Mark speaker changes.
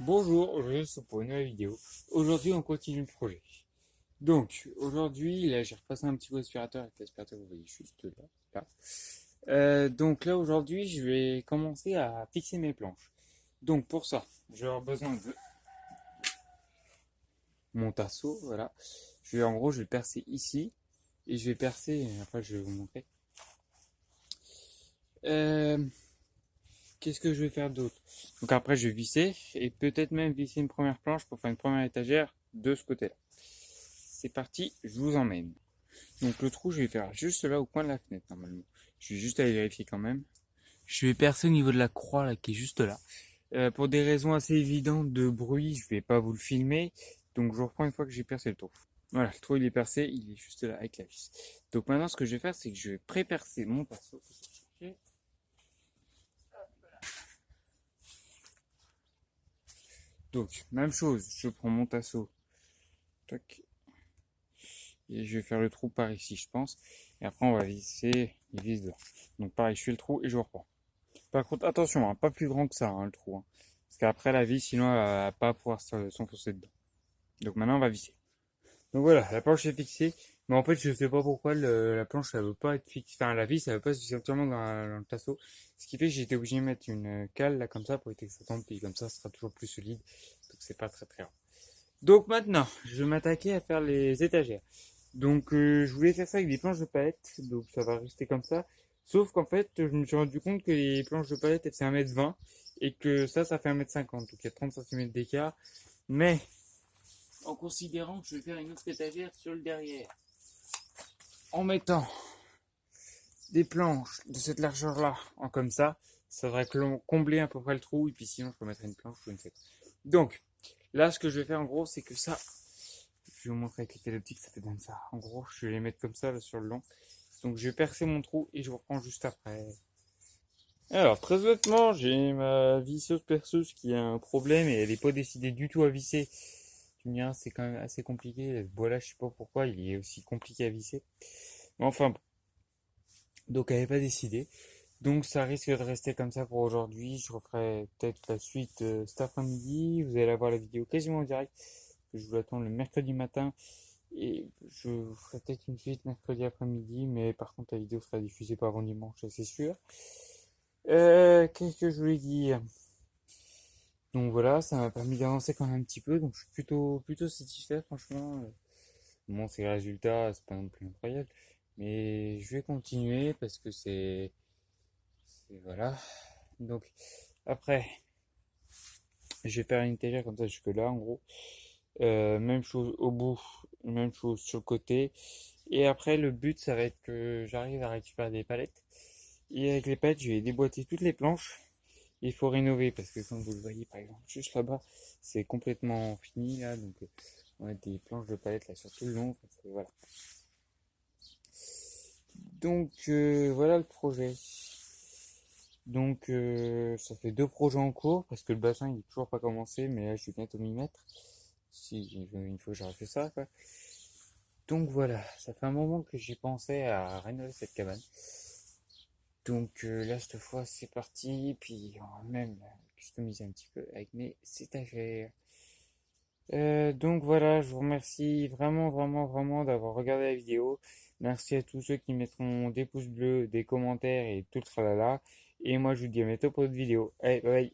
Speaker 1: Bonjour, aujourd'hui c'est pour une nouvelle vidéo. Aujourd'hui on continue le projet. Donc aujourd'hui là j'ai repassé un petit coup d'aspirateur avec l'aspirateur vous voyez juste là. Donc là aujourd'hui je vais commencer à fixer mes planches. Donc pour ça je vais avoir besoin de mon tasseau, voilà. Je vais percer ici et je vais percer, après je vais vous montrer. Euh, Qu'est-ce que je vais faire d'autre? Donc après je vais visser et peut-être même visser une première planche pour faire une première étagère de ce côté-là. C'est parti, je vous emmène. Donc le trou, je vais faire juste là au coin de la fenêtre normalement. Je vais juste aller vérifier quand même. Je vais percer au niveau de la croix là qui est juste là. Pour des raisons assez évidentes de bruit, je vais pas vous le filmer. Donc je reprends une fois que j'ai percé le trou. Voilà, le trou il est percé, il est juste là avec la vis. Donc maintenant ce que je vais faire, c'est que je vais pré-percer mon pinceau. Donc même chose, je prends mon tasseau. Tac. Et je vais faire le trou par ici, je pense. Et après, on va visser, il vise là. Donc pareil, je fais le trou et je reprends. Par contre, attention, hein, pas plus grand que ça, hein, le trou. Hein. Parce qu'après, la vis, sinon, elle va pas pouvoir s'enfoncer dedans. Donc maintenant, on va visser. Donc voilà, la planche est fixée. Mais en fait, je sais pas pourquoi la planche, elle veut pas être fixée. Enfin, la vis, elle veut pas se fixer entièrement dans le tasseau. Ce qui fait que j'ai été obligé de mettre une cale là comme ça pour éviter que ça tombe. Puis comme ça sera toujours plus solide. Donc c'est pas très très rare. Donc maintenant, je vais m'attaquer à faire les étagères. Donc je voulais faire ça avec des planches de palette, donc ça va rester comme ça. Sauf qu'en fait, je me suis rendu compte que les planches de palette, elles faisaient 1,20 m et que ça fait 1,50 m. Donc il y a 30 cm d'écart. Mais en considérant que je vais faire une autre étagère sur le derrière, en mettant des planches de cette largeur-là, en comme ça devrait combler à peu près le trou. Et puis sinon, je peux mettre une planche ou une fête. Donc là, ce que je vais faire en gros, c'est que ça, je vais vous montrer avec les clés optiques, ça fait comme ça. En gros, je vais les mettre comme ça là, sur le long. Donc je vais percer mon trou et je vous reprends juste après. Alors très honnêtement, j'ai ma visseuse perceuse qui a un problème et elle n'est pas décidée du tout à visser. Tu me diras, c'est quand même assez compliqué. Ce bois là, je sais pas pourquoi il est aussi compliqué à visser. Mais enfin, donc elle n'est pas décidée. Donc ça risque de rester comme ça pour aujourd'hui. Je referai peut-être la suite cet après-midi. Vous allez avoir la vidéo quasiment en direct. Je vous attends le mercredi matin. Et je ferai peut-être une suite mercredi après-midi, mais par contre la vidéo sera diffusée pas avant dimanche, ça, c'est sûr. Qu'est-ce que je voulais dire? Donc voilà, ça m'a permis d'avancer quand même un petit peu, donc je suis plutôt satisfait franchement. Bon, ces résultats, c'est pas non plus incroyable, mais je vais continuer parce que voilà. Donc après, je vais faire une étagère comme ça jusque là en gros. Même chose au bout, même chose sur le côté. Et après, le but, ça va être que j'arrive à récupérer des palettes. Et avec les palettes, je vais déboîter toutes les planches. Il faut rénover parce que comme vous le voyez, par exemple, juste là-bas, c'est complètement fini là. Donc, on a des planches de palettes là sur tout le long. Voilà. Donc, voilà le projet. Donc, ça fait deux projets en cours parce que le bassin il est toujours pas commencé, mais là, je vais bientôt m'y mettre. Si, une fois que j'aurai fait ça, quoi. Donc voilà, ça fait un moment que j'ai pensé à rénover cette cabane. Donc là, cette fois, c'est parti. Puis on va même customiser un petit peu avec mes étagères. Donc voilà, je vous remercie vraiment, vraiment, vraiment d'avoir regardé la vidéo. Merci à tous ceux qui mettront des pouces bleus, des commentaires et tout le tralala. Et moi, je vous dis à bientôt pour d'autres vidéos. Allez, bye bye.